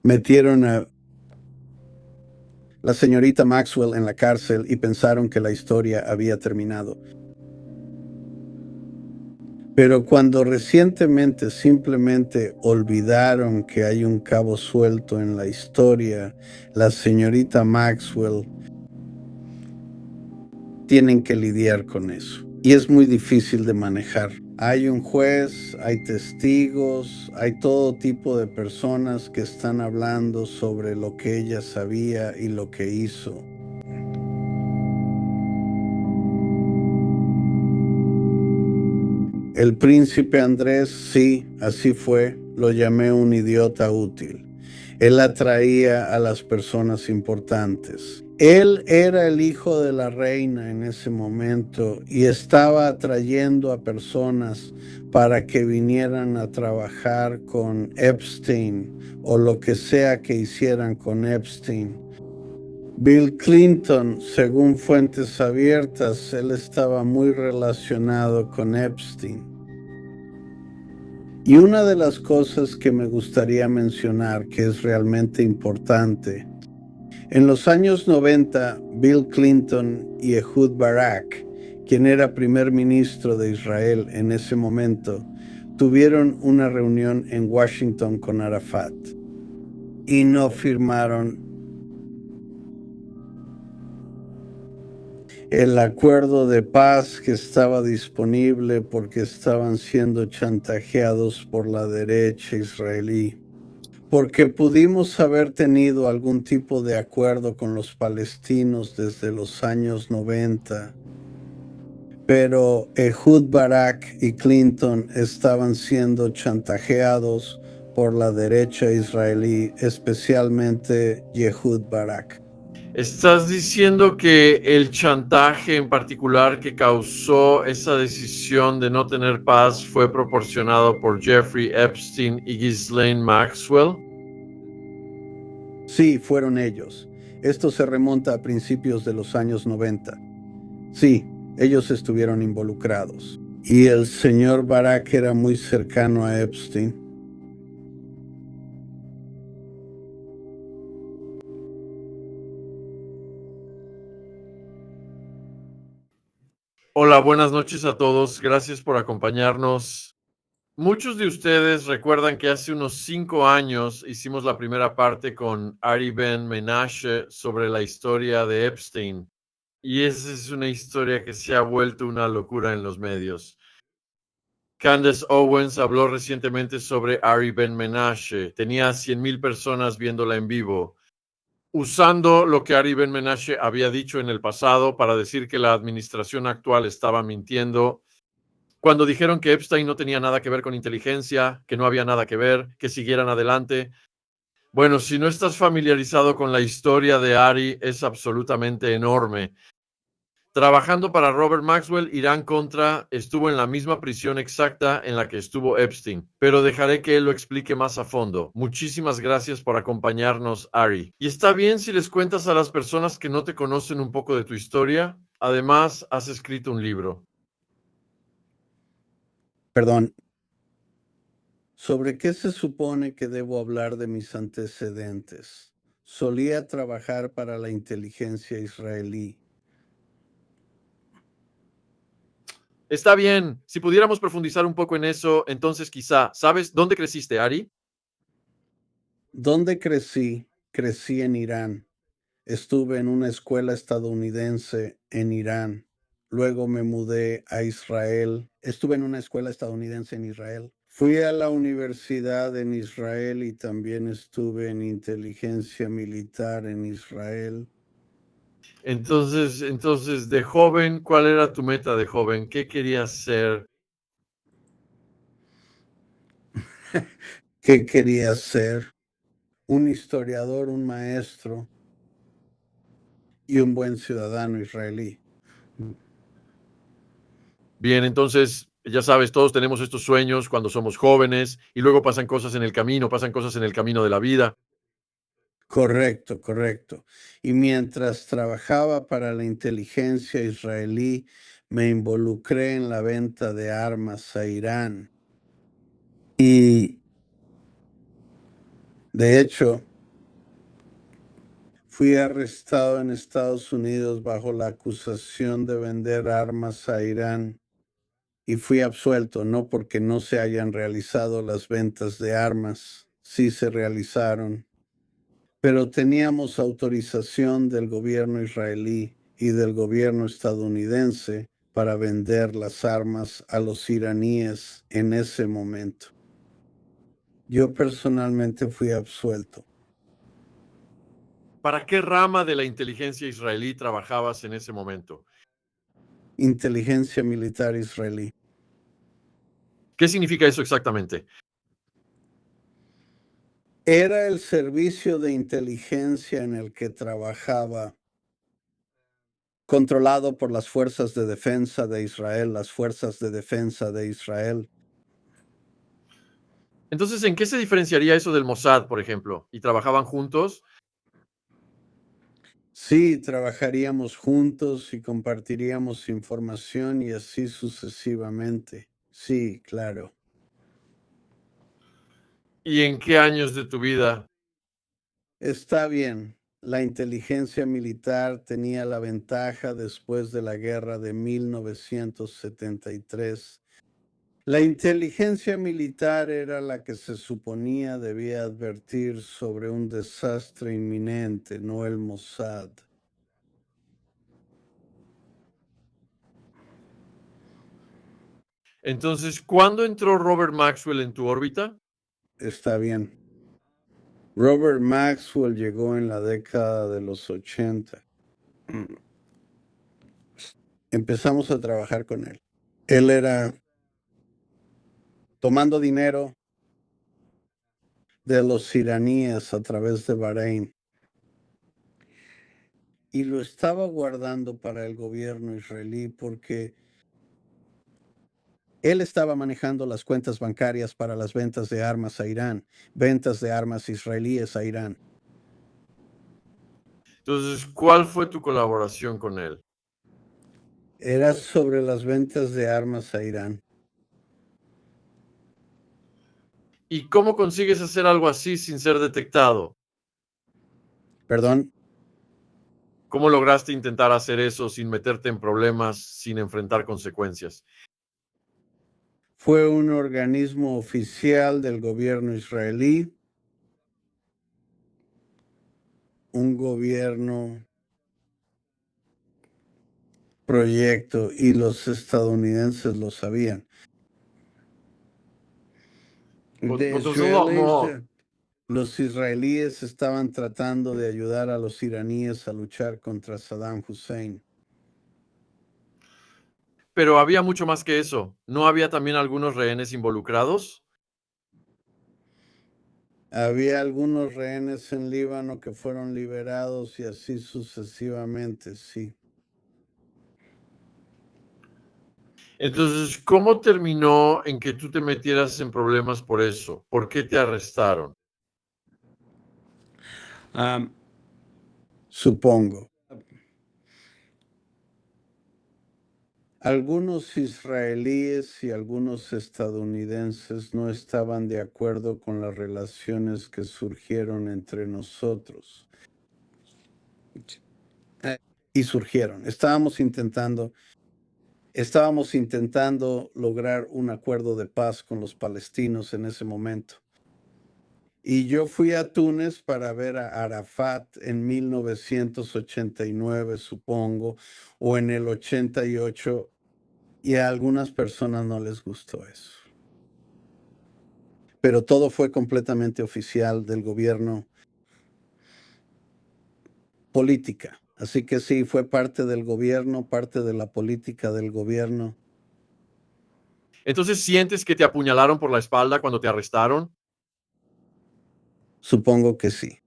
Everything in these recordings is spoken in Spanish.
Metieron a la señorita Maxwell en la cárcel y pensaron que la historia había terminado. Pero cuando recientemente simplemente olvidaron que hay un cabo suelto en la historia, la señorita Maxwell tienen que lidiar con eso. Y es muy difícil de manejar. Hay un juez, hay testigos, hay todo tipo de personas que están hablando sobre lo que ella sabía y lo que hizo. El príncipe Andrés, sí, así fue, lo llamé un idiota útil. Él atraía a las personas importantes. Él era el hijo de la reina en ese momento y estaba atrayendo a personas para que vinieran a trabajar con Epstein o lo que sea que hicieran con Epstein. Bill Clinton, según fuentes abiertas, él estaba muy relacionado con Epstein. Y una de las cosas que me gustaría mencionar, que es realmente importante, en los años 90, Bill Clinton y Ehud Barak, quien era primer ministro de Israel en ese momento, tuvieron una reunión en Washington con Arafat y no firmaron el acuerdo de paz que estaba disponible porque estaban siendo chantajeados por la derecha israelí. Porque pudimos haber tenido algún tipo de acuerdo con los palestinos desde los años 90, pero Ehud Barak y Clinton estaban siendo chantajeados por la derecha israelí, especialmente Ehud Barak. ¿Estás diciendo que el chantaje en particular que causó esa decisión de no tener paz fue proporcionado por Jeffrey Epstein y Ghislaine Maxwell? Sí, fueron ellos. Esto se remonta a principios de los años 90. Sí, ellos estuvieron involucrados. Y el señor Barak era muy cercano a Epstein. Hola, buenas noches a todos. Gracias por acompañarnos. Muchos de ustedes recuerdan que hace unos 5 años hicimos la primera parte con Ari Ben Menashe sobre la historia de Epstein. Y esa es una historia que se ha vuelto una locura en los medios. Candace Owens habló recientemente sobre Ari Ben Menashe. Tenía 100,000 personas viéndola en vivo, usando lo que Ari Ben Menashe había dicho en el pasado para decir que la administración actual estaba mintiendo. Cuando dijeron que Epstein no tenía nada que ver con inteligencia, que no había nada que ver, que siguieran adelante. Bueno, si no estás familiarizado con la historia de Ari, es absolutamente enorme. Trabajando para Robert Maxwell, Irán Contra estuvo en la misma prisión exacta en la que estuvo Epstein, pero dejaré que él lo explique más a fondo. Muchísimas gracias por acompañarnos, Ari. ¿Y está bien si les cuentas a las personas que no te conocen un poco de tu historia? Además, has escrito un libro. Perdón. ¿Sobre qué se supone que debo hablar de mis antecedentes? Solía trabajar para la inteligencia israelí. Está bien, si pudiéramos profundizar un poco en eso, entonces quizá, ¿sabes dónde creciste, Ari? ¿Dónde crecí? Crecí en Irán. Estuve en una escuela estadounidense en Irán. Luego me mudé a Israel. Estuve en una escuela estadounidense en Israel. Fui a la universidad en Israel y también estuve en inteligencia militar en Israel. Entonces, de joven, ¿cuál era tu meta de joven? ¿Qué querías ser? ¿Qué quería ser? Un historiador, un maestro y un buen ciudadano israelí. Bien, entonces, ya sabes, todos tenemos estos sueños cuando somos jóvenes y luego pasan cosas en el camino, pasan cosas en el camino de la vida. Correcto, correcto. Y mientras trabajaba para la inteligencia israelí, me involucré en la venta de armas a Irán. Y de hecho, Fui arrestado en Estados Unidos bajo la acusación de vender armas a Irán y fui absuelto, no porque no se hayan realizado las ventas de armas, sí se realizaron, pero teníamos autorización del gobierno israelí y del gobierno estadounidense para vender las armas a los iraníes en ese momento. Yo personalmente fui absuelto. ¿Para qué rama de la inteligencia israelí trabajabas en ese momento? Inteligencia militar israelí. ¿Qué significa eso exactamente? Era el servicio de inteligencia en el que trabajaba, controlado por las fuerzas de defensa de Israel, las fuerzas de defensa de Israel. Entonces, ¿en qué se diferenciaría eso del Mossad, por ejemplo? ¿Y trabajaban juntos? Sí, trabajaríamos juntos y compartiríamos información y así sucesivamente. Sí, claro. ¿Y en qué años de tu vida? Está bien. La inteligencia militar tenía la ventaja después de la guerra de 1973. La inteligencia militar era la que se suponía debía advertir sobre un desastre inminente, no el Mossad. Entonces, ¿cuándo entró Robert Maxwell en tu órbita? Está bien. Robert Maxwell llegó en la década de los 80. Empezamos a trabajar con él. Él era tomando dinero de los iraníes a través de Bahrein y lo estaba guardando para el gobierno israelí porque él estaba manejando las cuentas bancarias para las ventas de armas a Irán, ventas de armas israelíes a Irán. Entonces, ¿cuál fue tu colaboración con él? Era sobre las ventas de armas a Irán. ¿Y cómo consigues hacer algo así sin ser detectado? Perdón, ¿Cómo lograste intentar hacer eso sin meterte en problemas, sin enfrentar consecuencias? fue un organismo oficial del gobierno israelí, un gobierno proyecto y los estadounidenses lo sabían. Los israelíes estaban tratando de ayudar a los iraníes a luchar contra Saddam Hussein. Pero había mucho más que eso. ¿No había también algunos rehenes involucrados? Había algunos rehenes en Líbano que fueron liberados y así sucesivamente, sí. Entonces, ¿cómo terminó en que tú te metieras en problemas por eso? ¿Por qué te arrestaron? Supongo. Algunos israelíes y algunos estadounidenses no estaban de acuerdo con las relaciones que surgieron entre nosotros. Y surgieron. Estábamos intentando lograr un acuerdo de paz con los palestinos en ese momento. Y yo fui a Túnez para ver a Arafat en 1989, supongo, o en el 88, y a algunas personas no les gustó eso. Pero todo fue completamente oficial del gobierno, política. Así que sí, fue parte del gobierno, parte de la política del gobierno. Entonces, ¿sientes que te apuñalaron por la espalda cuando te arrestaron? Supongo que sí.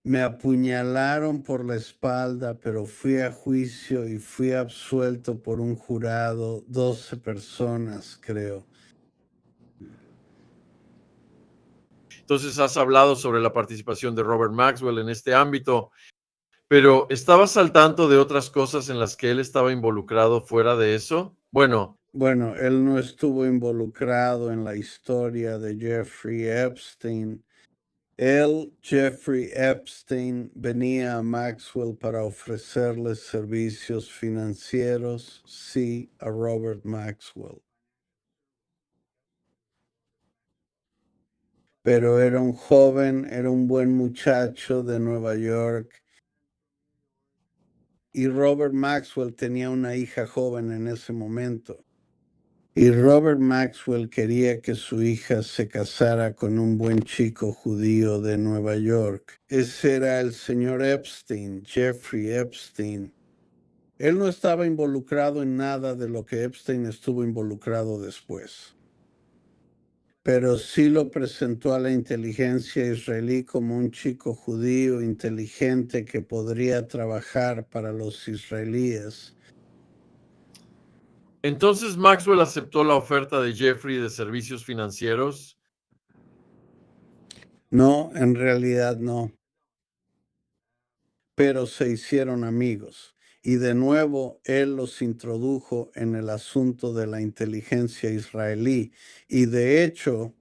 Me apuñalaron por la espalda, pero fui a juicio y fui absuelto por un jurado, 12 personas, creo. Entonces, has hablado sobre la participación de Robert Maxwell en este ámbito, pero ¿estabas al tanto de otras cosas en las que él estaba involucrado fuera de eso? Bueno, él no estuvo involucrado en la historia de Jeffrey Epstein, Él, Jeffrey Epstein, venía a Maxwell para ofrecerle servicios financieros, sí, a Robert Maxwell. Pero era un joven, era un buen muchacho de Nueva York. Y Robert Maxwell tenía una hija joven en ese momento. Y Robert Maxwell quería que su hija se casara con un buen chico judío de Nueva York. Ese era el señor Epstein, Jeffrey Epstein. Él no estaba involucrado en nada de lo que Epstein estuvo involucrado después, pero sí lo presentó a la inteligencia israelí como un chico judío inteligente que podría trabajar para los israelíes. Entonces Maxwell aceptó la oferta de Jeffrey de servicios financieros. No, en realidad no. Pero se hicieron amigos. Y de nuevo él los introdujo en el asunto de la inteligencia israelí. Y de hecho,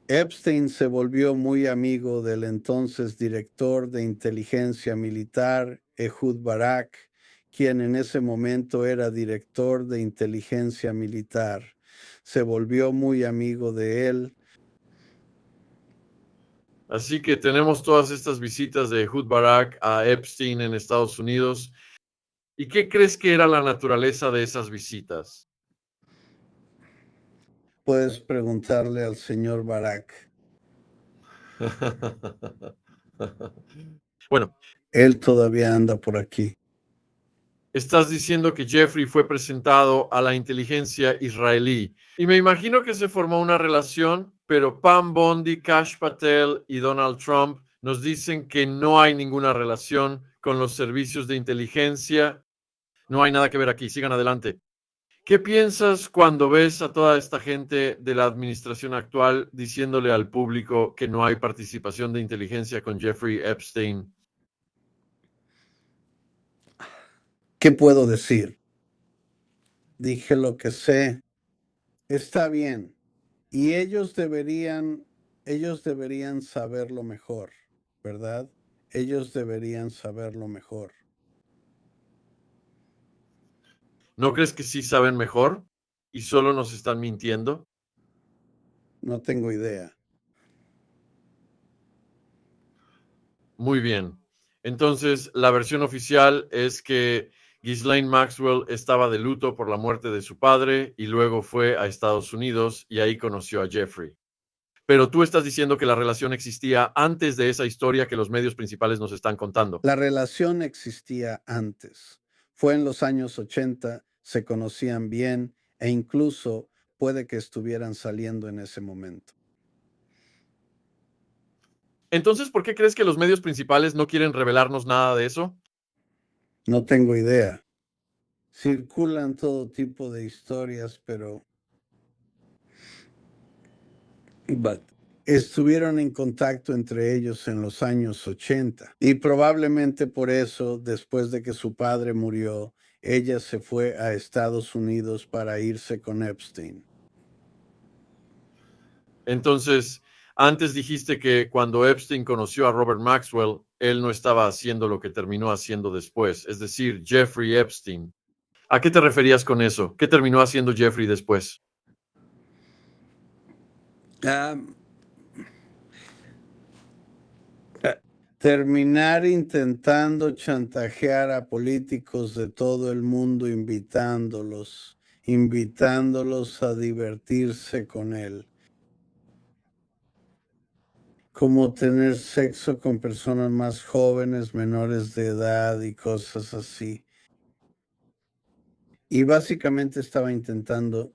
Epstein se volvió muy amigo del entonces director de inteligencia militar, Ehud Barak, quien en ese momento era director de inteligencia militar. Se volvió muy amigo de él. Así que tenemos todas estas visitas de Ehud Barak a Epstein en Estados Unidos. ¿Y qué crees que era la naturaleza de esas visitas? Puedes preguntarle al señor Barak. Bueno, Él todavía anda por aquí. estás diciendo que Jeffrey fue presentado a la inteligencia israelí y me imagino que se formó una relación, pero Pam Bondi, Kash Patel y Donald Trump nos dicen que no hay ninguna relación con los servicios de inteligencia. No hay nada que ver aquí. Sigan adelante. ¿Qué piensas cuando ves a toda esta gente de la administración actual diciéndole al público que no hay participación de inteligencia con Jeffrey Epstein? ¿Qué puedo decir? Dije lo que sé. Está bien. Y ellos deberían saberlo mejor, ¿verdad? Ellos deberían saberlo mejor. ¿No crees que sí saben mejor y solo nos están mintiendo? No tengo idea. Muy bien. Entonces, la versión oficial es que Ghislaine Maxwell estaba de luto por la muerte de su padre y luego fue a Estados Unidos y ahí conoció a Jeffrey. Pero tú estás diciendo que la relación existía antes de esa historia que los medios principales nos están contando. La relación existía antes. Fue en los años 80, se conocían bien e incluso puede que estuvieran saliendo en ese momento. Entonces, ¿por qué crees que los medios principales no quieren revelarnos nada de eso? No tengo idea. Circulan todo tipo de historias, pero estuvieron en contacto entre ellos en los años 80 y probablemente por eso, después de que su padre murió, ella se fue a Estados Unidos para irse con Epstein. Entonces, antes dijiste que cuando Epstein conoció a Robert Maxwell, él no estaba haciendo lo que terminó haciendo después, es decir, Jeffrey Epstein. ¿A qué te referías con eso? ¿Qué terminó haciendo Jeffrey después? Terminar intentando chantajear a políticos de todo el mundo, invitándolos a divertirse con él, como tener sexo con personas más jóvenes, menores de edad y cosas así. Y básicamente estaba intentando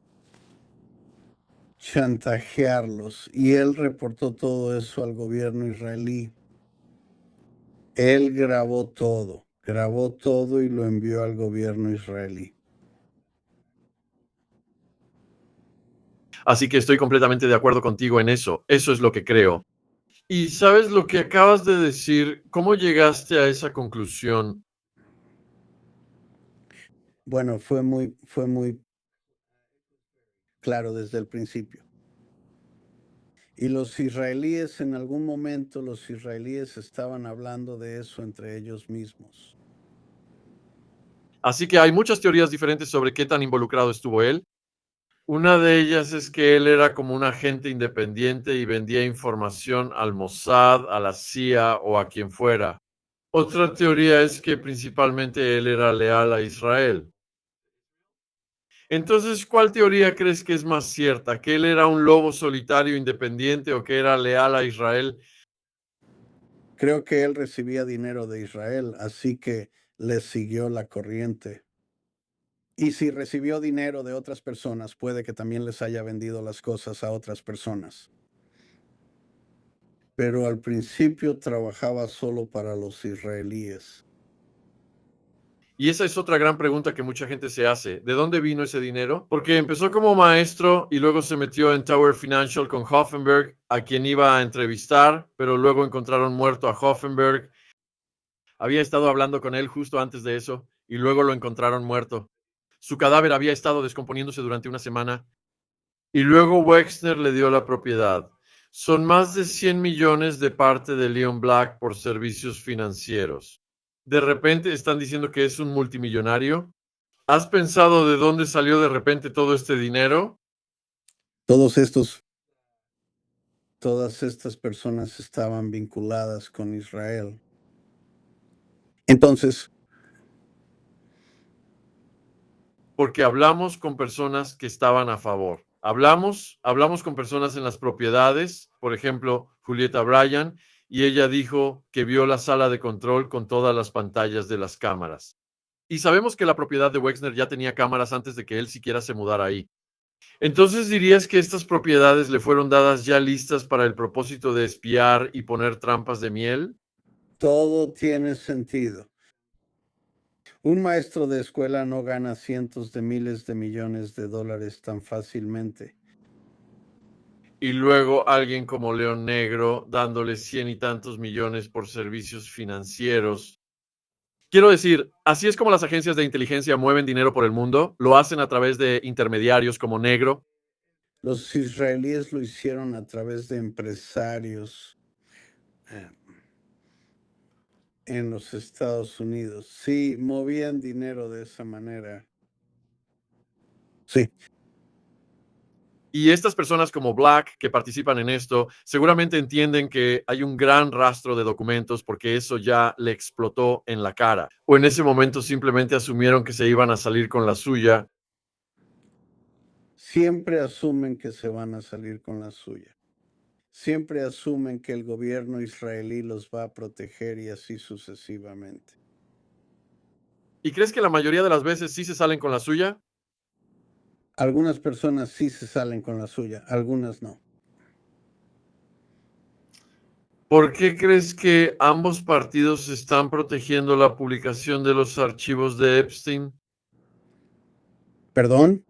chantajearlos y él reportó todo eso al gobierno israelí. Él grabó todo y lo envió al gobierno israelí. Así que estoy completamente de acuerdo contigo en eso. Eso es lo que creo. Y sabes lo que acabas de decir, ¿cómo llegaste a esa conclusión? Bueno, fue muy claro desde el principio. Y los israelíes, en algún momento, los israelíes estaban hablando de eso entre ellos mismos. Así que hay muchas teorías diferentes sobre qué tan involucrado estuvo él. Una de ellas es que él era como un agente independiente y vendía información al Mossad, a la CIA o a quien fuera. Otra teoría es que principalmente él era leal a Israel. Entonces, ¿cuál teoría crees que es más cierta? ¿Que él era un lobo solitario independiente o que era leal a Israel? Creo que él recibía dinero de Israel, así que le siguió la corriente. Y si recibió dinero de otras personas, puede que también les haya vendido las cosas a otras personas. Pero al principio trabajaba solo para los israelíes. Y esa es otra gran pregunta que mucha gente se hace. ¿De dónde vino ese dinero? Porque empezó como maestro y luego se metió en Tower Financial con Hoffenberg, a quien iba a entrevistar, pero luego encontraron muerto a Hoffenberg. Había estado hablando con él justo antes de eso y luego lo encontraron muerto. Su cadáver había estado descomponiéndose durante una semana y luego Wexner le dio la propiedad. Son más de 100 millones de parte de Leon Black por servicios financieros. De repente están diciendo que es un multimillonario. ¿Has pensado de dónde salió de repente todo este dinero? Todas estas personas estaban vinculadas con Israel. Entonces, Porque hablamos con personas que estaban a favor. Hablamos con personas en las propiedades, por ejemplo, Julieta Bryan, y ella dijo que vio la sala de control con todas las pantallas de las cámaras. Y sabemos que la propiedad de Wexner ya tenía cámaras antes de que él siquiera se mudara ahí. Entonces, ¿dirías que estas propiedades le fueron dadas ya listas para el propósito de espiar y poner trampas de miel? todo tiene sentido. Un maestro de escuela no gana cientos de miles de millones de dólares tan fácilmente. Y luego alguien como León Negro dándole 100 y tantos millones por servicios financieros. Quiero decir, así es como las agencias de inteligencia mueven dinero por el mundo. Lo hacen a través de intermediarios como Negro. Los israelíes lo hicieron a través de empresarios en los Estados Unidos. Sí, movían dinero de esa manera. Sí. Y estas personas como Black que participan en esto seguramente entienden que hay un gran rastro de documentos porque eso ya le explotó en la cara. O en ese momento simplemente asumieron que se iban a salir con la suya. Siempre asumen que se van a salir con la suya. Siempre asumen que el gobierno israelí los va a proteger y así sucesivamente. ¿Y crees que la mayoría de las veces sí se salen con la suya? Algunas personas sí se salen con la suya, algunas no. ¿Por qué crees que ambos partidos están protegiendo la publicación de los archivos de Epstein? ¿Perdón?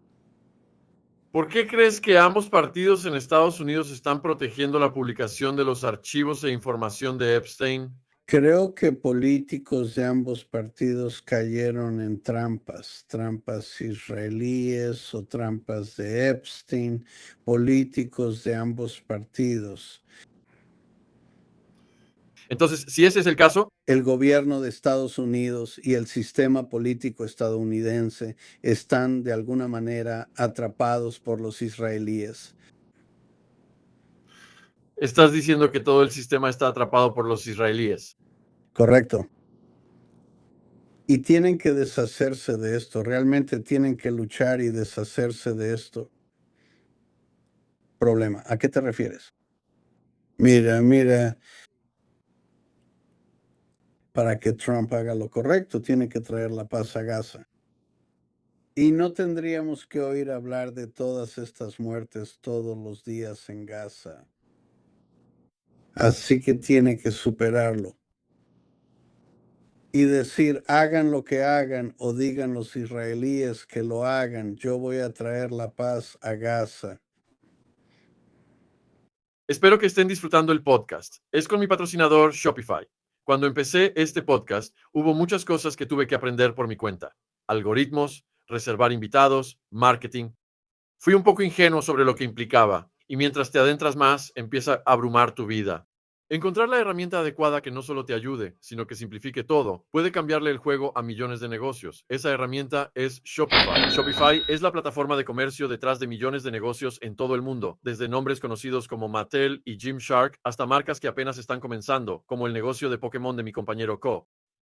¿Por qué crees que ambos partidos en Estados Unidos están protegiendo la publicación de los archivos e información de Epstein? Creo que políticos de ambos partidos cayeron en trampas israelíes o trampas de Epstein, políticos de ambos partidos. Entonces, si ese es el caso, El gobierno de Estados Unidos y el sistema político estadounidense están de alguna manera atrapados por los israelíes. estás diciendo que todo el sistema está atrapado por los israelíes. Correcto. Y tienen que deshacerse de esto, realmente tienen que luchar y deshacerse de esto. Problema. ¿A qué te refieres? Mira, para que Trump haga lo correcto, tiene que traer la paz a Gaza. Y no tendríamos que oír hablar de todas estas muertes todos los días en Gaza. Así que tiene que superarlo. Y decir, hagan lo que hagan o digan los israelíes que lo hagan, yo voy a traer la paz a Gaza. Espero que estén disfrutando el podcast. Es con mi patrocinador Shopify. Cuando empecé este podcast, hubo muchas cosas que tuve que aprender por mi cuenta. Algoritmos, reservar invitados, marketing. Fui un poco ingenuo sobre lo que implicaba Y mientras te adentras más, empieza a abrumar tu vida. Encontrar la herramienta adecuada que no solo te ayude, sino que simplifique todo, puede cambiarle el juego a millones de negocios. Esa herramienta es Shopify. Shopify es la plataforma de comercio detrás de millones de negocios en todo el mundo, desde nombres conocidos como Mattel y Gymshark hasta marcas que apenas están comenzando, como el negocio de Pokémon de mi compañero Ko.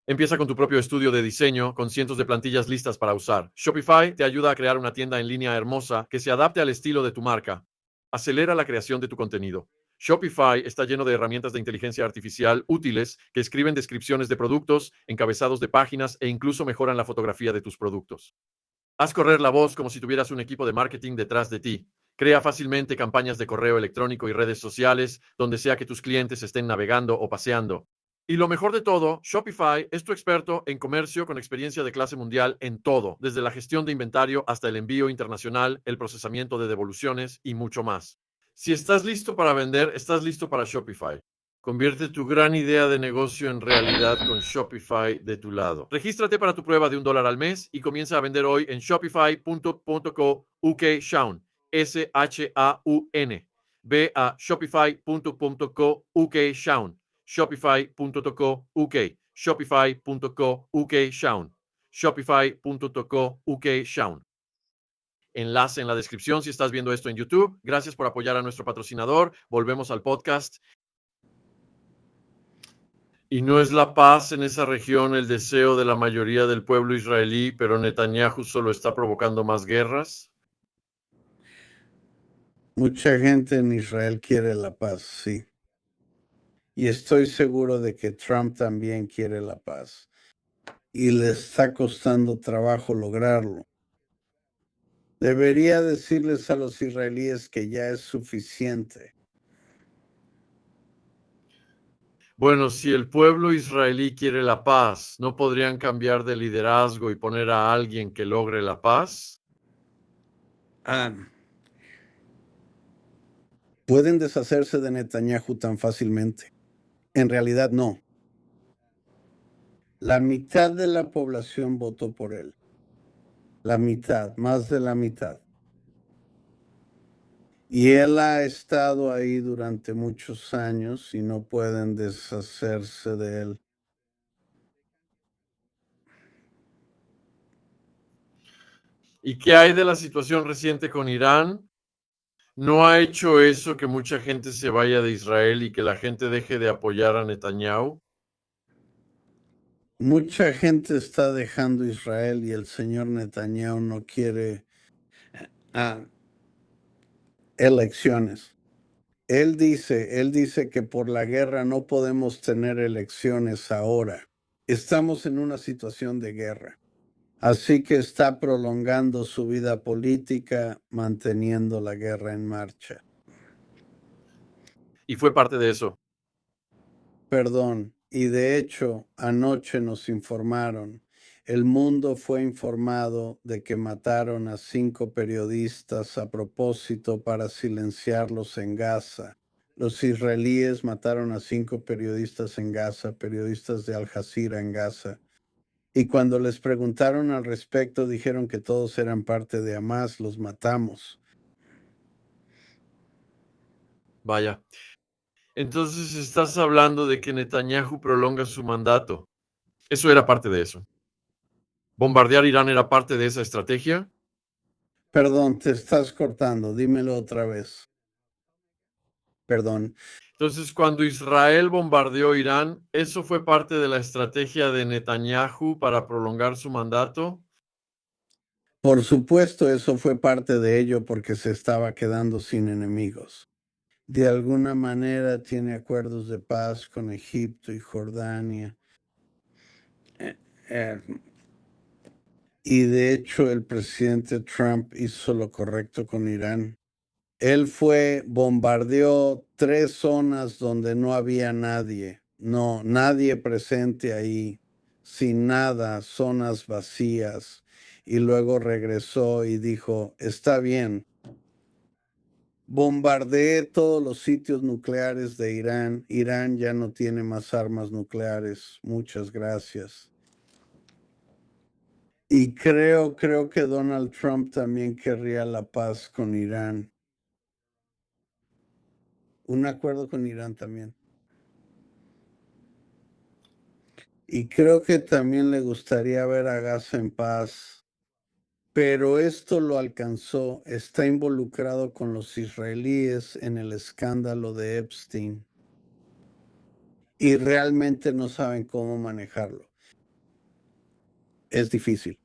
Empieza con tu propio estudio de diseño con cientos de plantillas listas para usar. Shopify te ayuda a crear una tienda en línea hermosa que se adapte al estilo de tu marca. Acelera la creación de tu contenido. Shopify está lleno de herramientas de inteligencia artificial útiles que escriben descripciones de productos, encabezados de páginas e incluso mejoran la fotografía de tus productos. Haz correr la voz como si tuvieras un equipo de marketing detrás de ti. Crea fácilmente campañas de correo electrónico y redes sociales donde sea que tus clientes estén navegando o paseando. Y lo mejor de todo, Shopify es tu experto en comercio con experiencia de clase mundial en todo, desde la gestión de inventario hasta el envío internacional, el procesamiento de devoluciones y mucho más. Si estás listo para vender, estás listo para Shopify. Convierte tu gran idea de negocio en realidad con Shopify de tu lado. Regístrate para tu prueba de $1 al mes y comienza a vender hoy en shopify.co UK-Shaun. S-H-A-U-N. Ve a shopify.co UK-Shaun. Shopify.co UK. Shopify.co UK-Shaun. Shopify.co UK-Shaun. Enlace en la descripción si estás viendo esto en YouTube. Gracias por apoyar a nuestro patrocinador. Volvemos al podcast. Y no es la paz en esa región el deseo de la mayoría del pueblo israelí, pero Netanyahu solo está provocando más guerras. Mucha gente en Israel quiere la paz, sí. Y estoy seguro de que Trump también quiere la paz. Y le está costando trabajo lograrlo. Debería decirles a los israelíes que ya es suficiente. Bueno, si el pueblo israelí quiere la paz, ¿no podrían cambiar de liderazgo y poner a alguien que logre la paz? ¿Pueden deshacerse de Netanyahu tan fácilmente? En realidad no. La mitad de la población votó por él. La mitad, más de la mitad. Y él ha estado ahí durante muchos años y no pueden deshacerse de él. ¿Y qué hay de la situación reciente con Irán? ¿No ha hecho eso que mucha gente se vaya de Israel y que la gente deje de apoyar a Netanyahu? Mucha gente está dejando Israel y el señor Netanyahu no quiere elecciones. Él dice que por la guerra no podemos tener elecciones ahora. Estamos en una situación de guerra. Así que está prolongando su vida política, manteniendo la guerra en marcha. Y fue parte de eso. Perdón, y de hecho, anoche nos informaron, el mundo fue informado de que mataron a 5 periodistas a propósito para silenciarlos en Gaza. Los israelíes mataron a 5 periodistas en Gaza, periodistas de Al Jazeera en Gaza. Y cuando les preguntaron al respecto, dijeron que todos eran parte de Hamas, los matamos. Vaya. Entonces estás hablando de que Netanyahu prolonga su mandato. Eso era parte de eso. ¿Bombardear Irán era parte de esa estrategia? Perdón, te estás cortando, dímelo otra vez. Perdón. Entonces, cuando Israel bombardeó Irán, ¿eso fue parte de la estrategia de Netanyahu para prolongar su mandato? Por supuesto, eso fue parte de ello porque se estaba quedando sin enemigos. De alguna manera tiene acuerdos de paz con Egipto y Jordania. Y de hecho el presidente Trump hizo lo correcto con Irán. Él bombardeó 3 zonas donde no había nadie. No, nadie presente ahí, sin nada, zonas vacías. Y luego regresó y dijo, está bien, bombardeé todos los sitios nucleares de Irán. Irán ya no tiene más armas nucleares. Muchas gracias. Y creo que Donald Trump también querría la paz con Irán. un acuerdo con Irán también. Y creo que también le gustaría ver a Gaza en paz, pero esto lo alcanzó, está involucrado con los israelíes en el escándalo de Epstein y realmente no saben cómo manejarlo. Es difícil.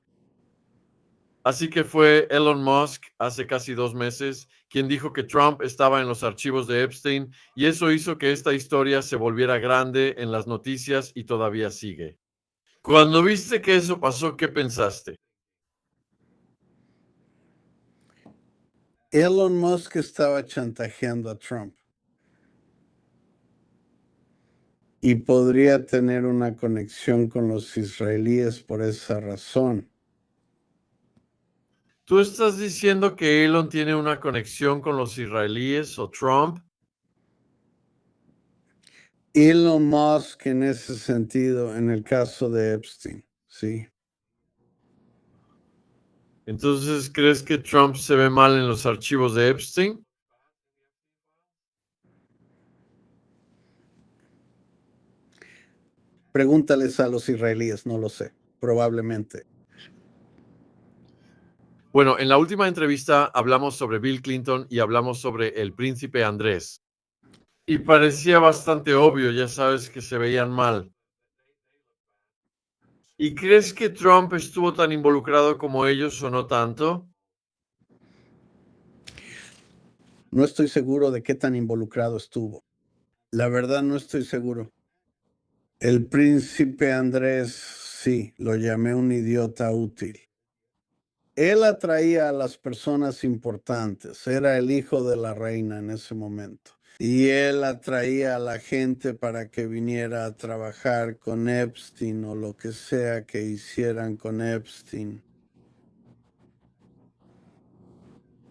Así que fue Elon Musk hace casi 2 meses quien dijo que Trump estaba en los archivos de Epstein y eso hizo que esta historia se volviera grande en las noticias y todavía sigue. Cuando viste que eso pasó, ¿qué pensaste? Elon Musk estaba chantajeando a Trump y podría tener una conexión con los israelíes por esa razón. ¿Tú estás diciendo que Elon tiene una conexión con los israelíes o Trump? Elon Musk en ese sentido, en el caso de Epstein, sí. Entonces, ¿crees que Trump se ve mal en los archivos de Epstein? Pregúntales a los israelíes, no lo sé, probablemente. Bueno, en la última entrevista hablamos sobre Bill Clinton y hablamos sobre el príncipe Andrés. Y parecía bastante obvio, ya sabes, que se veían mal. ¿Y crees que Trump estuvo tan involucrado como ellos o no tanto? No estoy seguro de qué tan involucrado estuvo. La verdad no estoy seguro. El príncipe Andrés, sí, lo llamé un idiota útil. Él atraía a las personas importantes, era el hijo de la reina en ese momento. Y él atraía a la gente para que viniera a trabajar con Epstein o lo que sea que hicieran con Epstein.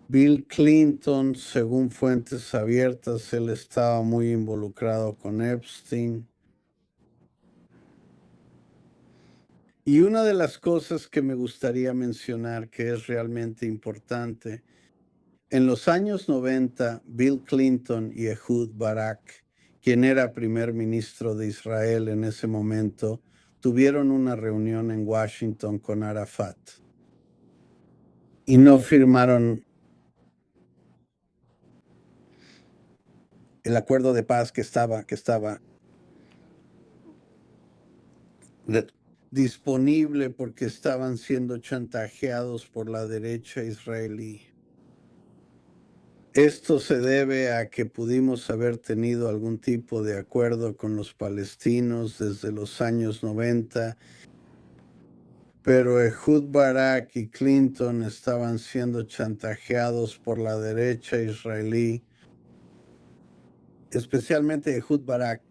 Bill Clinton, según fuentes abiertas, él estaba muy involucrado con Epstein. Y una de las cosas que me gustaría mencionar que es realmente importante, en los años 90, Bill Clinton y Ehud Barak, quien era primer ministro de Israel en ese momento, tuvieron una reunión en Washington con Arafat y no firmaron el acuerdo de paz que estaba disponible porque estaban siendo chantajeados por la derecha israelí. Esto se debe a que pudimos haber tenido algún tipo de acuerdo con los palestinos desde los años 90, pero Ehud Barak y Clinton estaban siendo chantajeados por la derecha israelí, especialmente Ehud Barak.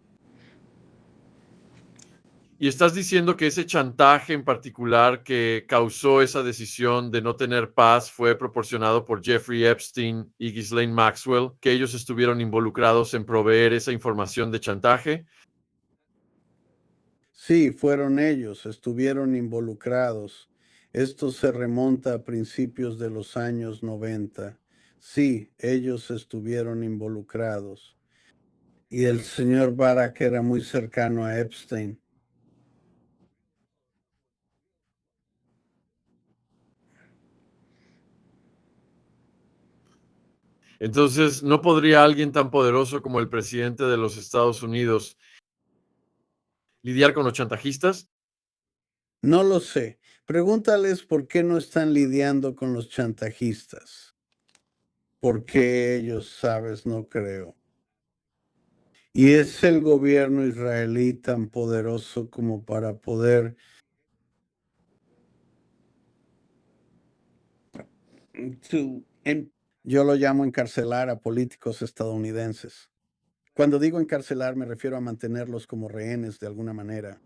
¿Y estás diciendo que ese chantaje en particular que causó esa decisión de no tener paz fue proporcionado por Jeffrey Epstein y Ghislaine Maxwell, que ellos estuvieron involucrados en proveer esa información de chantaje? Sí, fueron ellos, estuvieron involucrados. Esto se remonta a principios de los años 90. Sí, ellos estuvieron involucrados. Y el señor Barak era muy cercano a Epstein. Entonces, ¿no podría alguien tan poderoso como el presidente de los Estados Unidos lidiar con los chantajistas? No lo sé. Pregúntales por qué no están lidiando con los chantajistas. Porque ellos, sabes, no creo. Y es el gobierno israelí tan poderoso como para poder yo lo llamo encarcelar a políticos estadounidenses. Cuando digo encarcelar me refiero a mantenerlos como rehenes de alguna manera.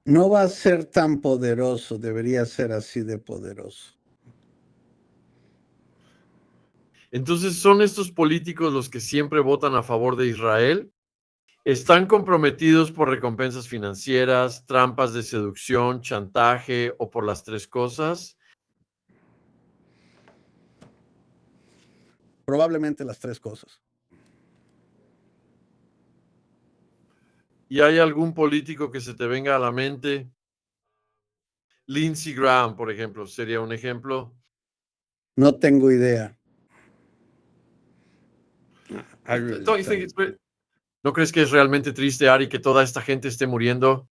No va a ser tan poderoso, debería ser así de poderoso. Entonces, ¿son estos políticos los que siempre votan a favor de Israel? ¿Están comprometidos por recompensas financieras, trampas de seducción, chantaje o por las tres cosas? Probablemente las tres cosas. ¿Y hay algún político que se te venga a la mente? Lindsey Graham, por ejemplo, sería un ejemplo. No tengo idea. ¿No crees que es realmente triste, Ari, que toda esta gente esté muriendo?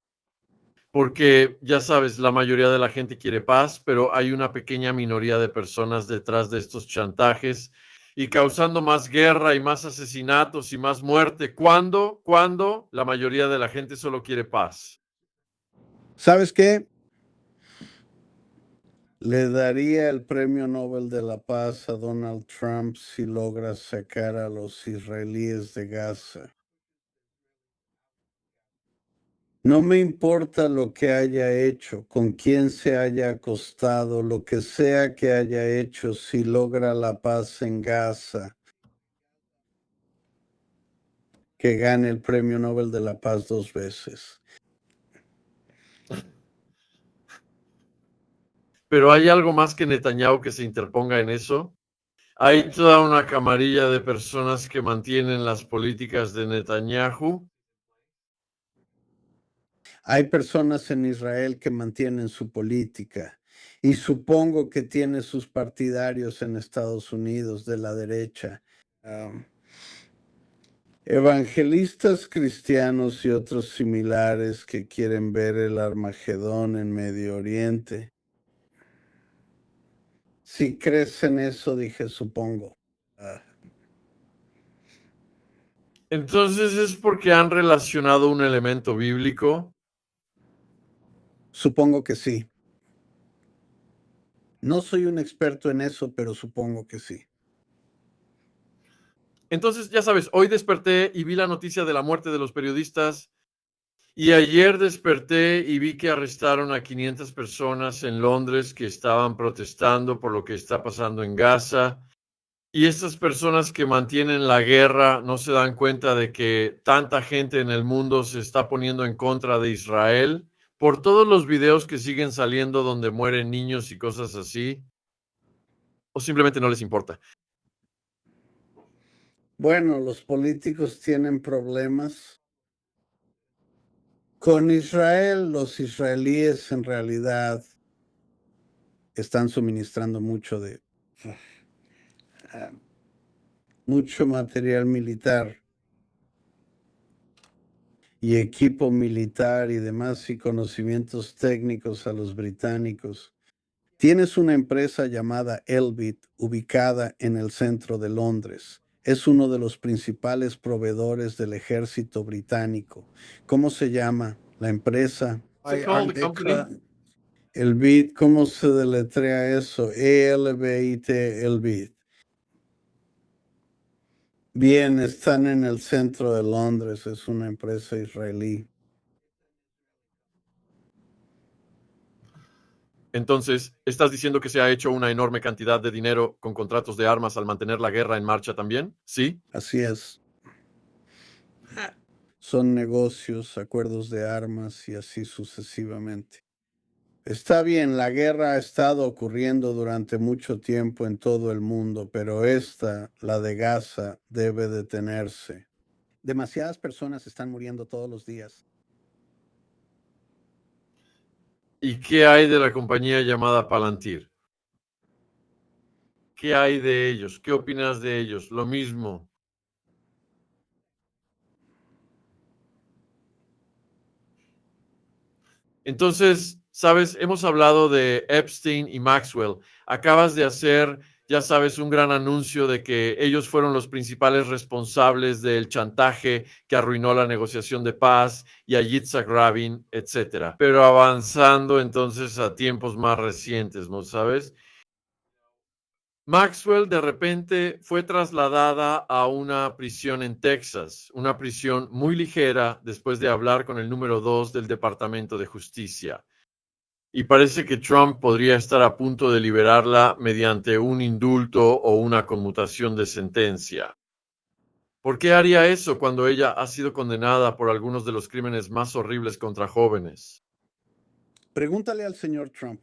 Porque ya sabes, la mayoría de la gente quiere paz, pero hay una pequeña minoría de personas detrás de estos chantajes y causando más guerra y más asesinatos y más muerte. ¿Cuándo? ¿Cuándo? La mayoría de la gente solo quiere paz. ¿Sabes qué? Le daría el premio Nobel de la Paz a Donald Trump si logra sacar a los israelíes de Gaza. No me importa lo que haya hecho, con quién se haya acostado, lo que sea que haya hecho, si logra la paz en Gaza, que gane el premio Nobel de la Paz 2 veces. Pero ¿hay algo más que Netanyahu que se interponga en eso? Hay toda una camarilla de personas que mantienen las políticas de Netanyahu. Hay personas en Israel que mantienen su política y supongo que tiene sus partidarios en Estados Unidos de la derecha. Evangelistas cristianos y otros similares que quieren ver el Armagedón en Medio Oriente. Si crees en eso, dije, supongo. Entonces es porque han relacionado un elemento bíblico. Supongo que sí. No soy un experto en eso, pero supongo que sí. Entonces, ya sabes, hoy desperté y vi la noticia de la muerte de los periodistas y ayer desperté y vi que arrestaron a 500 personas en Londres que estaban protestando por lo que está pasando en Gaza. Y estas personas que mantienen la guerra no se dan cuenta de que tanta gente en el mundo se está poniendo en contra de Israel por todos los videos que siguen saliendo donde mueren niños y cosas así, o simplemente no les importa. Bueno, los políticos tienen problemas. Con Israel, los israelíes en realidad están suministrando mucho material militar y equipo militar y demás y conocimientos técnicos a los británicos. Tienes una empresa llamada Elbit ubicada en el centro de Londres. Es uno de los principales proveedores del ejército británico. ¿Cómo se llama la empresa? Elbit, ¿cómo se deletrea eso? E-L-B-I-T, Elbit. Bien, están en el centro de Londres, es una empresa israelí. Entonces, ¿estás diciendo que se ha hecho una enorme cantidad de dinero con contratos de armas al mantener la guerra en marcha también? ¿Sí? Así es. Son negocios, acuerdos de armas y así sucesivamente. Está bien, la guerra ha estado ocurriendo durante mucho tiempo en todo el mundo, pero esta, la de Gaza, debe detenerse. Demasiadas personas están muriendo todos los días. ¿Y qué hay de la compañía llamada Palantir? ¿Qué hay de ellos? ¿Qué opinas de ellos? Lo mismo. Entonces, sabes, hemos hablado de Epstein y Maxwell. Acabas de hacer, ya sabes, un gran anuncio de que ellos fueron los principales responsables del chantaje que arruinó la negociación de paz y a Yitzhak Rabin, etcétera. Pero avanzando entonces a tiempos más recientes, ¿no sabes? Maxwell de repente fue trasladada a una prisión en Texas, una prisión muy ligera después de hablar con el número 2 del Departamento de Justicia. Y parece que Trump podría estar a punto de liberarla mediante un indulto o una conmutación de sentencia. ¿Por qué haría eso cuando ella ha sido condenada por algunos de los crímenes más horribles contra jóvenes? Pregúntale al señor Trump.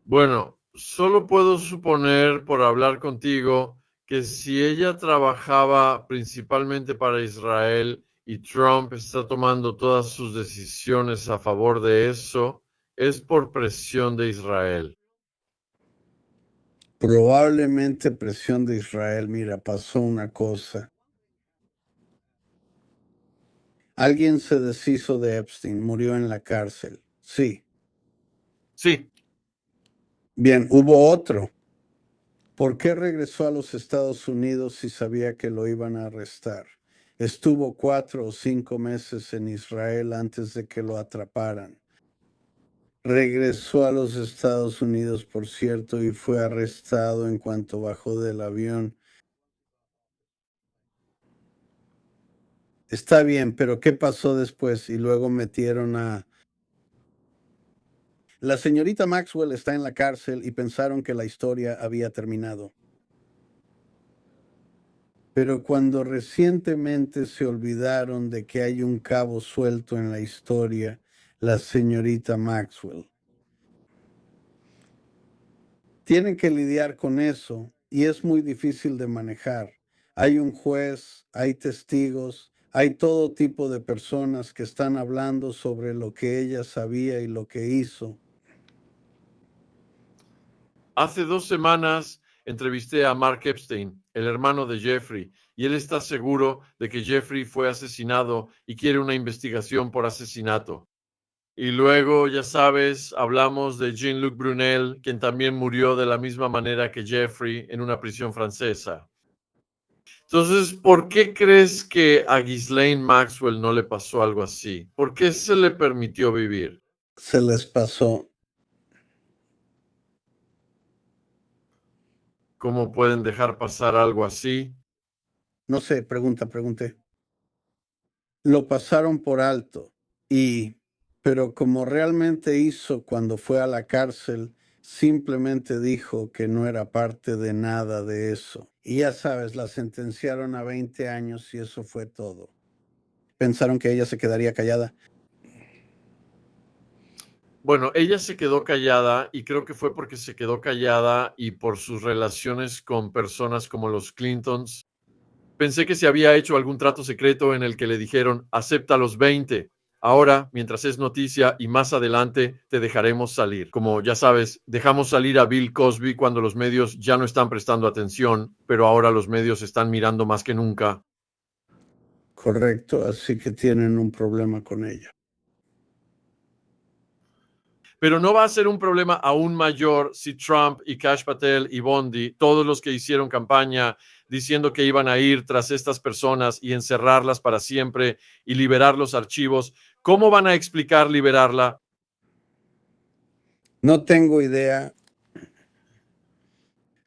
Bueno, Solo puedo suponer, por hablar contigo, que si ella trabajaba principalmente para Israel y Trump está tomando todas sus decisiones a favor de eso, es por presión de Israel. Probablemente presión de Israel. Mira, pasó una cosa. Alguien se deshizo de Epstein, murió en la cárcel. Sí. Sí. Bien, hubo otro. ¿Por qué regresó a los Estados Unidos si sabía que lo iban a arrestar? Estuvo 4 o 5 meses en Israel antes de que lo atraparan. Regresó a los Estados Unidos, por cierto, y fue arrestado en cuanto bajó del avión. Está bien, pero ¿qué pasó después? Y luego metieron a... La señorita Maxwell está en la cárcel y pensaron que la historia había terminado. Pero cuando recientemente se olvidaron de que hay un cabo suelto en la historia, la señorita Maxwell. Tienen que lidiar con eso y es muy difícil de manejar. Hay un juez, hay testigos, hay todo tipo de personas que están hablando sobre lo que ella sabía y lo que hizo. Hace 2 semanas entrevisté a Mark Epstein, el hermano de Jeffrey, y él está seguro de que Jeffrey fue asesinado y quiere una investigación por asesinato. Y luego, ya sabes, hablamos de Jean-Luc Brunel, quien también murió de la misma manera que Jeffrey en una prisión francesa. Entonces, ¿por qué crees que a Ghislaine Maxwell no le pasó algo así? ¿Por qué se le permitió vivir? Se les pasó. ¿Cómo pueden dejar pasar algo así? No sé, pregunté. Lo pasaron por alto pero como realmente hizo cuando fue a la cárcel, simplemente dijo que no era parte de nada de eso. Y ya sabes, la sentenciaron a 20 años y eso fue todo. Pensaron que ella se quedaría callada. Bueno, ella se quedó callada y creo que fue porque se quedó callada y por sus relaciones con personas como los Clintons. Pensé que se había hecho algún trato secreto en el que le dijeron, acepta los 20. Ahora, mientras es noticia y más adelante, te dejaremos salir. Como ya sabes, dejamos salir a Bill Cosby cuando los medios ya no están prestando atención, pero ahora los medios están mirando más que nunca. Correcto, así que tienen un problema con ella. Pero no va a ser un problema aún mayor si Trump y Kash Patel y Bondi, todos los que hicieron campaña diciendo que iban a ir tras estas personas y encerrarlas para siempre y liberar los archivos, ¿cómo van a explicar liberarla? No tengo idea.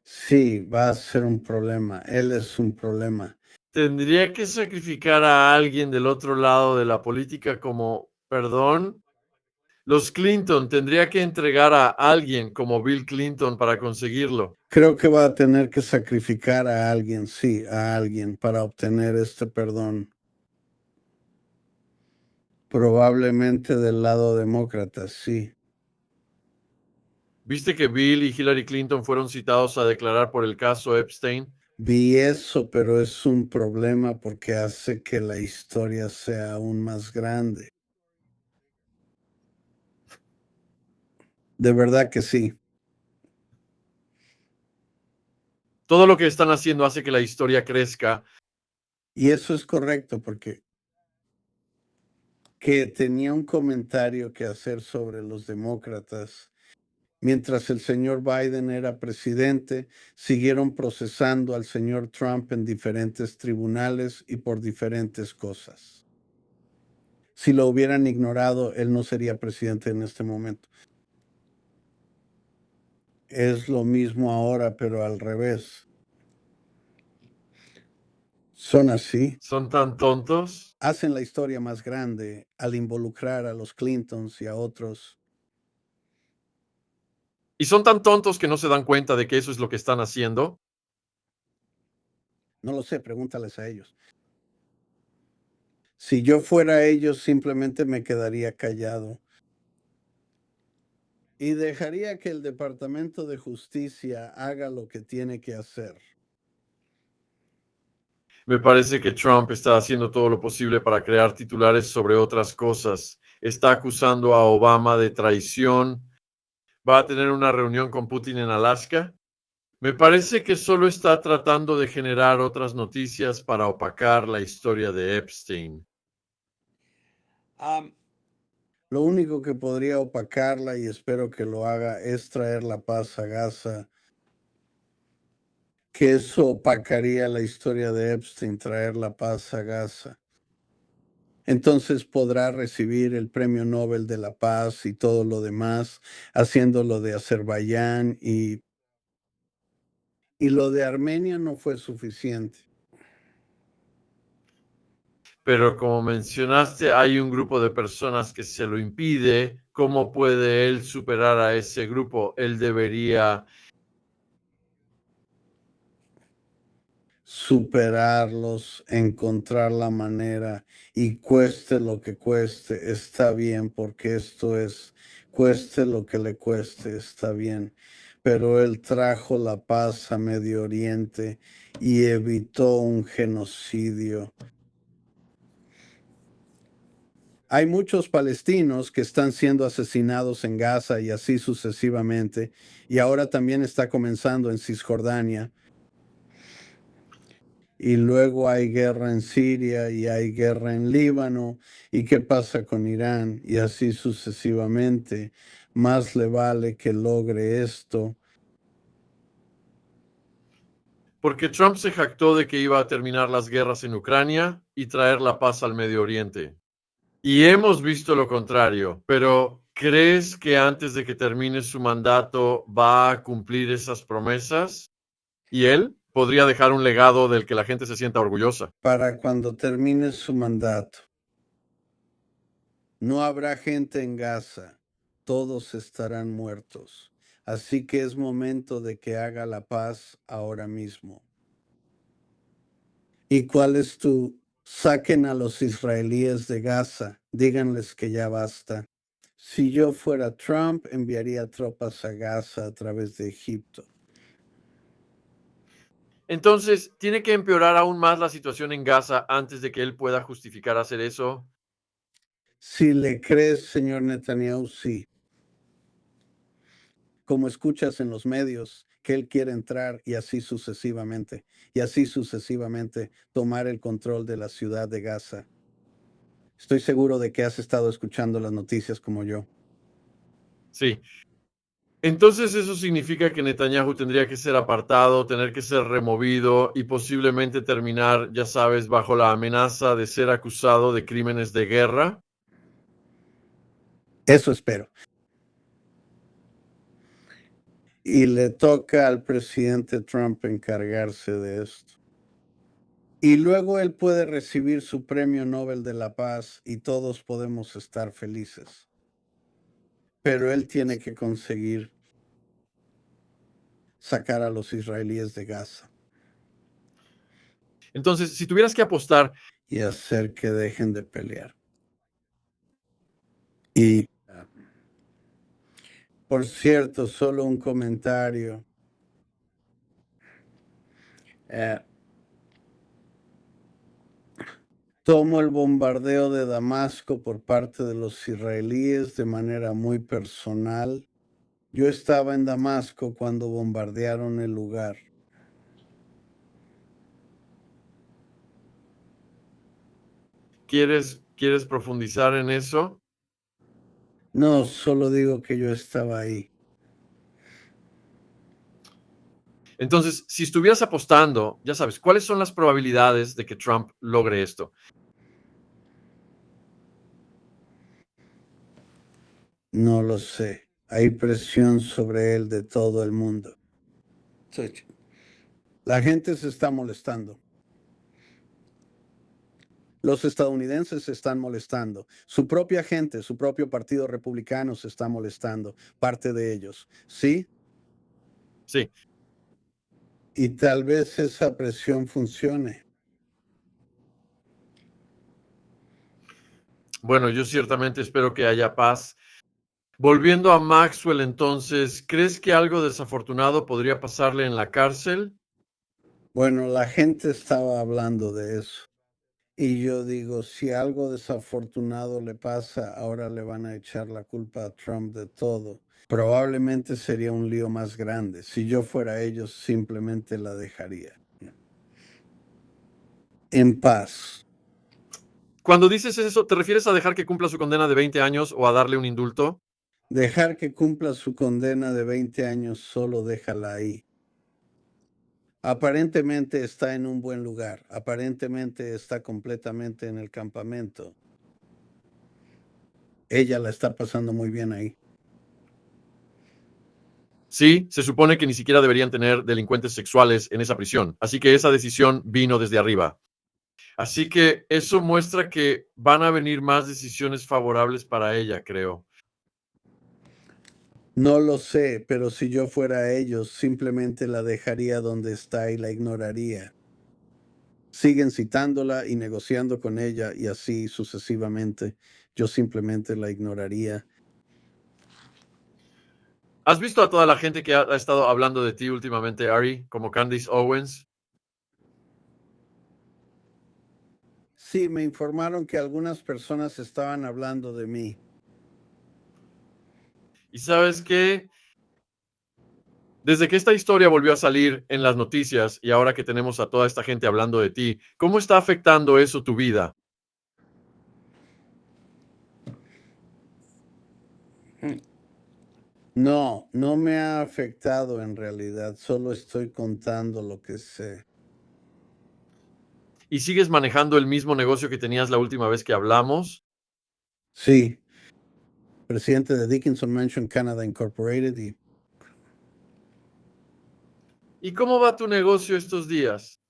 Sí, va a ser un problema. Él es un problema. ¿Tendría que sacrificar a alguien del otro lado de la política como, perdón? Los Clinton tendría que entregar a alguien como Bill Clinton para conseguirlo. Creo que va a tener que sacrificar a alguien, sí, a alguien para obtener este perdón. Probablemente del lado demócrata, sí. ¿Viste que Bill y Hillary Clinton fueron citados a declarar por el caso Epstein? Vi eso, pero es un problema porque hace que la historia sea aún más grande. De verdad que sí. Todo lo que están haciendo hace que la historia crezca. Y eso es correcto porque que tenía un comentario que hacer sobre los demócratas. Mientras el señor Biden era presidente, siguieron procesando al señor Trump en diferentes tribunales y por diferentes cosas. Si lo hubieran ignorado, él no sería presidente en este momento. Es lo mismo ahora, pero al revés. Son así. ¿Son tan tontos? Hacen la historia más grande al involucrar a los Clintons y a otros. ¿Y son tan tontos que no se dan cuenta de que eso es lo que están haciendo? No lo sé, pregúntales a ellos. Si yo fuera ellos, simplemente me quedaría callado. y dejaría que el Departamento de Justicia haga lo que tiene que hacer. Me parece que Trump está haciendo todo lo posible para crear titulares sobre otras cosas. Está acusando a Obama de traición. Va a tener una reunión con Putin en Alaska. Me parece que solo está tratando de generar otras noticias para opacar la historia de Epstein. Lo único que podría opacarla, y espero que lo haga, es traer la paz a Gaza, que eso opacaría la historia de Epstein, traer la paz a Gaza. Entonces podrá recibir el Premio Nobel de la Paz y todo lo demás, haciendo lo de Azerbaiyán, y lo de Armenia no fue suficiente. Pero como mencionaste, hay un grupo de personas que se lo impide. ¿Cómo puede él superar a ese grupo? Él debería superarlos, encontrar la manera, y cueste lo que cueste, está bien, porque esto es, cueste lo que le cueste, está bien. Pero él trajo la paz a Medio Oriente y evitó un genocidio. Hay muchos palestinos que están siendo asesinados en Gaza y así sucesivamente, y ahora también está comenzando en Cisjordania. Y luego hay guerra en Siria y hay guerra en Líbano. ¿Y qué pasa con Irán? Y así sucesivamente. Más le vale que logre esto. Porque Trump se jactó de que iba a terminar las guerras en Ucrania y traer la paz al Medio Oriente. Y hemos visto lo contrario, pero ¿crees que antes de que termine su mandato va a cumplir esas promesas? ¿Y él podría dejar un legado del que la gente se sienta orgullosa? Para cuando termine su mandato, no habrá gente en Gaza. Todos estarán muertos. Así que es momento de que haga la paz ahora mismo. ¿Y cuál es tu? Saquen a los israelíes de Gaza, díganles que ya basta. Si yo fuera Trump, enviaría tropas a Gaza a través de Egipto. Entonces, ¿tiene que empeorar aún más la situación en Gaza antes de que él pueda justificar hacer eso? Si le crees, señor Netanyahu, sí. Como escuchas en los medios que él quiere entrar y así sucesivamente, tomar el control de la ciudad de Gaza. Estoy seguro de que has estado escuchando las noticias como yo. Sí. Entonces eso significa que Netanyahu tendría que ser apartado, tener que ser removido y posiblemente terminar, ya sabes, bajo la amenaza de ser acusado de crímenes de guerra. Eso espero. Y le toca al presidente Trump encargarse de esto. Y luego él puede recibir su premio Nobel de la Paz y todos podemos estar felices. Pero él tiene que conseguir sacar a los israelíes de Gaza Entonces, si tuvieras que apostar, y hacer que dejen de pelear. Y, por cierto, solo un comentario. Tomo el bombardeo de Damasco por parte de los israelíes de manera muy personal. Yo estaba en Damasco cuando bombardearon el lugar. ¿quieres profundizar en eso? No, solo digo que yo estaba ahí. Entonces, si estuvieras apostando, ya sabes, ¿cuáles son las probabilidades de que Trump logre esto? No lo sé. Hay presión sobre él de todo el mundo. La gente se está molestando. Los estadounidenses se están molestando. Su propia gente, su propio partido republicano se está molestando. Parte de ellos. ¿Sí? Sí. Y tal vez esa presión funcione. Bueno, yo ciertamente espero que haya paz. Volviendo a Maxwell entonces, ¿crees que algo desafortunado podría pasarle en la cárcel? Bueno, la gente estaba hablando de eso. Y yo digo, si algo desafortunado le pasa, ahora le van a echar la culpa a Trump de todo. Probablemente sería un lío más grande. Si yo fuera ellos, simplemente la dejaría en paz. Cuando dices eso, ¿te refieres a dejar que cumpla su condena de 20 años o a darle un indulto? Dejar que cumpla su condena de 20 años, solo déjala ahí. Aparentemente está en un buen lugar, aparentemente está completamente en el campamento. Ella la está pasando muy bien ahí. Sí, se supone que ni siquiera deberían tener delincuentes sexuales en esa prisión, así que esa decisión vino desde arriba. Así que eso muestra que van a venir más decisiones favorables para ella, creo. No lo sé, pero si yo fuera ellos, simplemente la dejaría donde está y la ignoraría. Siguen citándola y negociando con ella y así sucesivamente. Yo simplemente la ignoraría. ¿Has visto a toda la gente que ha estado hablando de ti últimamente, Ari, como Candice Owens? Sí, me informaron que algunas personas estaban hablando de mí. ¿Y sabes qué? Desde que esta historia volvió a salir en las noticias y ahora que tenemos a toda esta gente hablando de ti, ¿cómo está afectando eso tu vida? No, no me ha afectado en realidad, solo estoy contando lo que sé. ¿Y sigues manejando el mismo negocio que tenías la última vez que hablamos? Sí, presidente de Dickinson Mansion Canada Incorporated y ¿Y cómo va tu negocio estos días?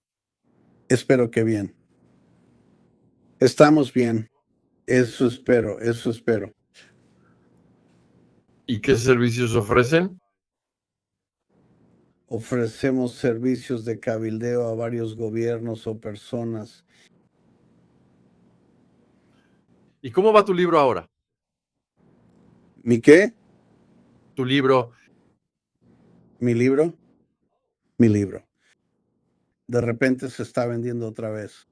espero que bien. Estamos bien. Eso espero, eso espero. ¿Y qué servicios ofrecen? Ofrecemos servicios de cabildeo a varios gobiernos o personas. ¿Y cómo va tu libro ahora? ¿Mi qué? Tu libro. ¿Mi libro? Mi libro. De repente se está vendiendo otra vez.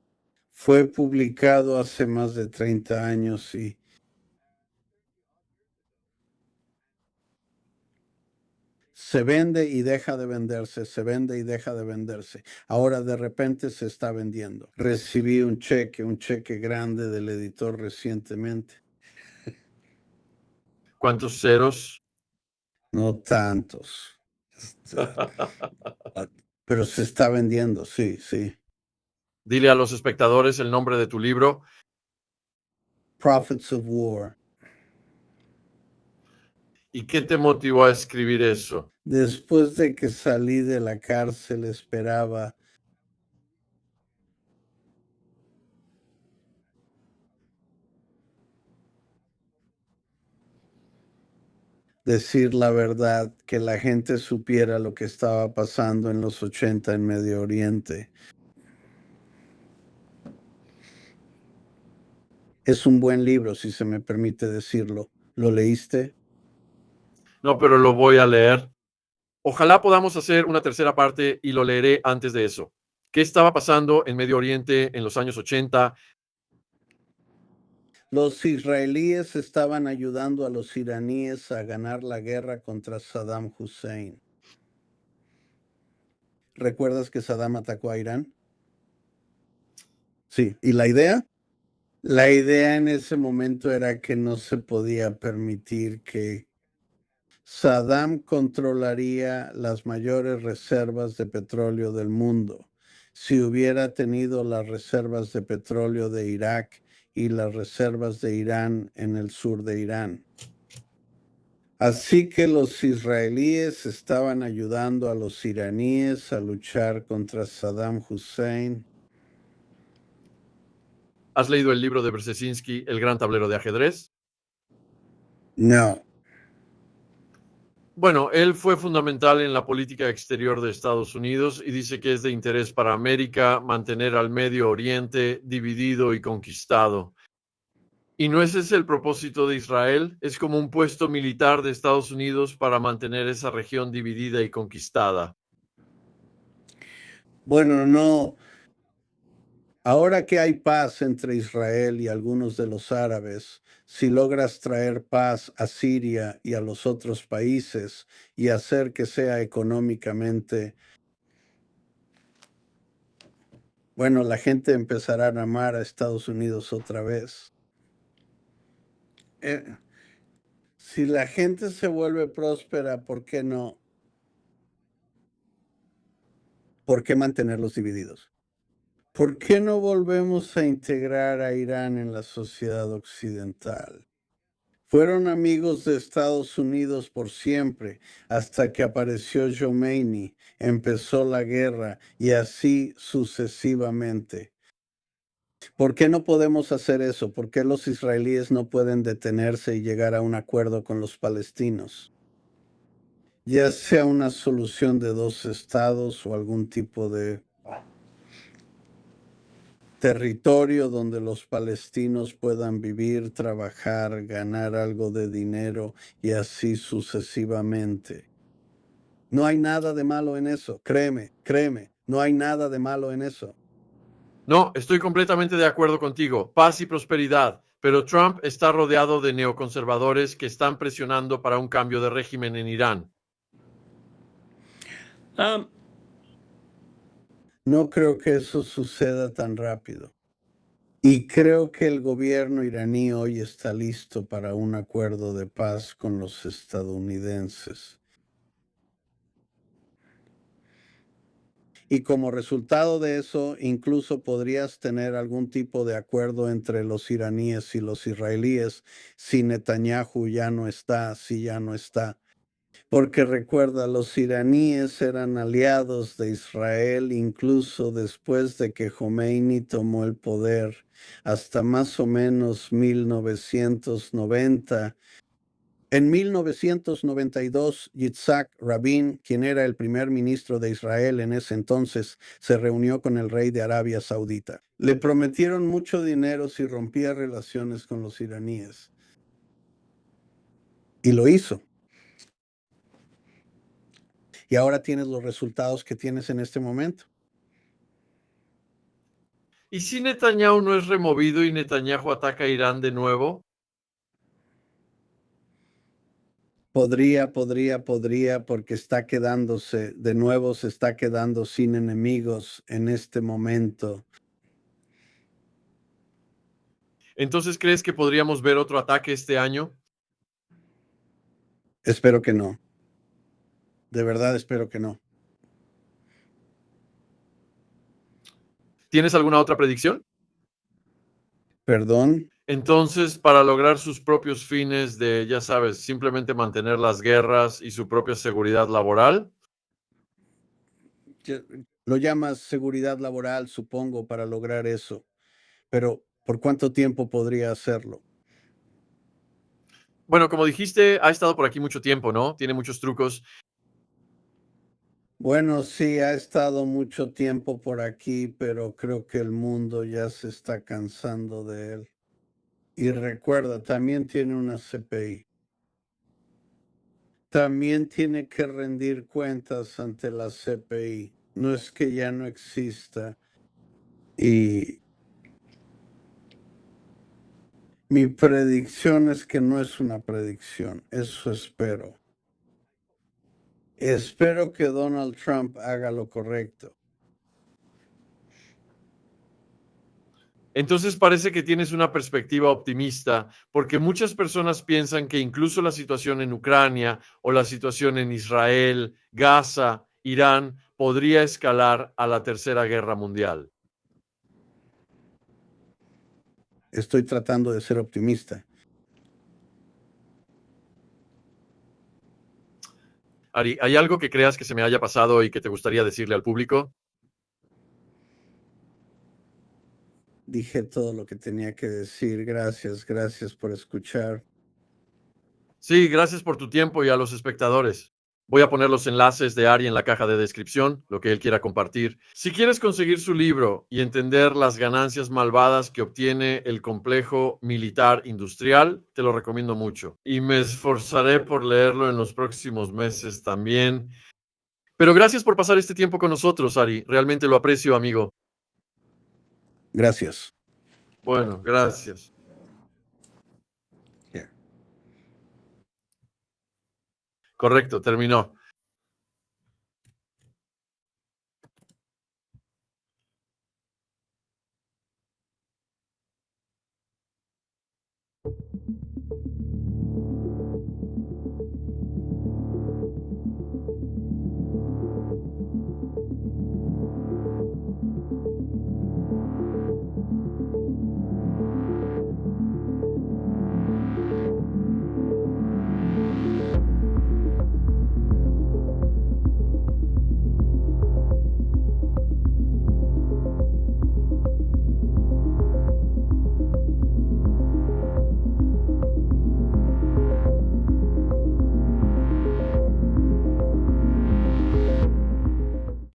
Fue publicado hace más de 30 años y se vende y deja de venderse, se vende y deja de venderse. Ahora de repente se está vendiendo. Recibí un cheque grande del editor recientemente. ¿Cuántos ceros? No tantos. Pero se está vendiendo, sí, sí. Dile a los espectadores el nombre de tu libro. Prophets of War. ¿Y qué te motivó a escribir eso? Después de que salí de la cárcel, esperaba decir la verdad, que la gente supiera lo que estaba pasando en los 80 en Medio Oriente. Es un buen libro, si se me permite decirlo. ¿Lo leíste? No, pero lo voy a leer. Ojalá podamos hacer una tercera parte y lo leeré antes de eso. ¿Qué estaba pasando en Medio Oriente en los años 80? Los israelíes estaban ayudando a los iraníes a ganar la guerra contra Saddam Hussein. ¿Recuerdas que Saddam atacó a Irán? Sí. ¿Y la idea? La idea en ese momento era que no se podía permitir que Saddam controlaría las mayores reservas de petróleo del mundo. Si hubiera tenido las reservas de petróleo de Irak y las reservas de Irán en el sur de Irán. Así que los israelíes estaban ayudando a los iraníes a luchar contra Saddam Hussein. ¿Has leído el libro de Brzezinski, El gran tablero de ajedrez? No. Bueno, él fue fundamental en la política exterior de Estados Unidos y dice que es de interés para América mantener al Medio Oriente dividido y conquistado. ¿Y no ese es el propósito de Israel? Es como un puesto militar de Estados Unidos para mantener esa región dividida y conquistada. Bueno, no. Ahora que hay paz entre Israel y algunos de los árabes, si logras traer paz a Siria y a los otros países y hacer que sea económicamente, bueno, la gente empezará a amar a Estados Unidos otra vez. Eh, si la gente se vuelve próspera, ¿por qué no? ¿Por qué mantenerlos divididos? ¿Por qué no volvemos a integrar a Irán en la sociedad occidental? Fueron amigos de Estados Unidos por siempre, hasta que apareció Khomeini, empezó la guerra y así sucesivamente. ¿Por qué no podemos hacer eso? ¿Por qué los israelíes no pueden detenerse y llegar a un acuerdo con los palestinos? Ya sea una solución de dos estados o algún tipo de territorio donde los palestinos puedan vivir, trabajar, ganar algo de dinero y así sucesivamente. No hay nada de malo en eso, créeme, créeme, no hay nada de malo en eso. No, estoy completamente de acuerdo contigo. Paz y prosperidad. Pero Trump está rodeado de neoconservadores que están presionando para un cambio de régimen en Irán. No creo que eso suceda tan rápido. Y creo que el gobierno iraní hoy está listo para un acuerdo de paz con los estadounidenses. Y como resultado de eso, incluso podrías tener algún tipo de acuerdo entre los iraníes y los israelíes si Netanyahu ya no está, si ya no está. Porque recuerda, los iraníes eran aliados de Israel incluso después de que Khomeini tomó el poder, hasta más o menos 1990. En 1992, Yitzhak Rabin, quien era el primer ministro de Israel en ese entonces, se reunió con el rey de Arabia Saudita. Le prometieron mucho dinero si rompía relaciones con los iraníes. Y lo hizo. Y ahora tienes los resultados que tienes en este momento. ¿Y si Netanyahu no es removido y Netanyahu ataca a Irán de nuevo? Podría, porque está quedándose, de nuevo se está quedando sin enemigos en este momento. Entonces, ¿crees que podríamos ver otro ataque este año? Espero que no. De verdad espero que no. ¿Tienes alguna otra predicción? Perdón. Entonces, para lograr sus propios fines de, ya sabes, simplemente mantener las guerras y su propia seguridad laboral. Lo llamas seguridad laboral, supongo, para lograr eso. Pero ¿por cuánto tiempo podría hacerlo? Bueno, como dijiste, ha estado por aquí mucho tiempo, ¿no? Tiene muchos trucos. Bueno, sí, ha estado mucho tiempo por aquí, pero creo que el mundo ya se está cansando de él. Y recuerda, también tiene una CPI. También tiene que rendir cuentas ante la CPI. No es que ya no exista. Y mi predicción es que no es una predicción. Eso espero. Espero que Donald Trump haga lo correcto. Entonces parece que tienes una perspectiva optimista, porque muchas personas piensan que incluso la situación en Ucrania o la situación en Israel, Gaza, Irán, podría escalar a la Tercera Guerra Mundial. Estoy tratando de ser optimista. Ari, ¿hay algo que creas que se me haya pasado y que te gustaría decirle al público? Dije todo lo que tenía que decir. Gracias, gracias por escuchar. Sí, gracias por tu tiempo y a los espectadores. Voy a poner los enlaces de Ari en la caja de descripción, lo que él quiera compartir. Si quieres conseguir su libro y entender las ganancias malvadas que obtiene el complejo militar industrial, te lo recomiendo mucho. Y me esforzaré por leerlo en los próximos meses también. Pero gracias por pasar este tiempo con nosotros, Ari. Realmente lo aprecio, amigo. Gracias. Bueno, gracias. Here. Correcto, terminó.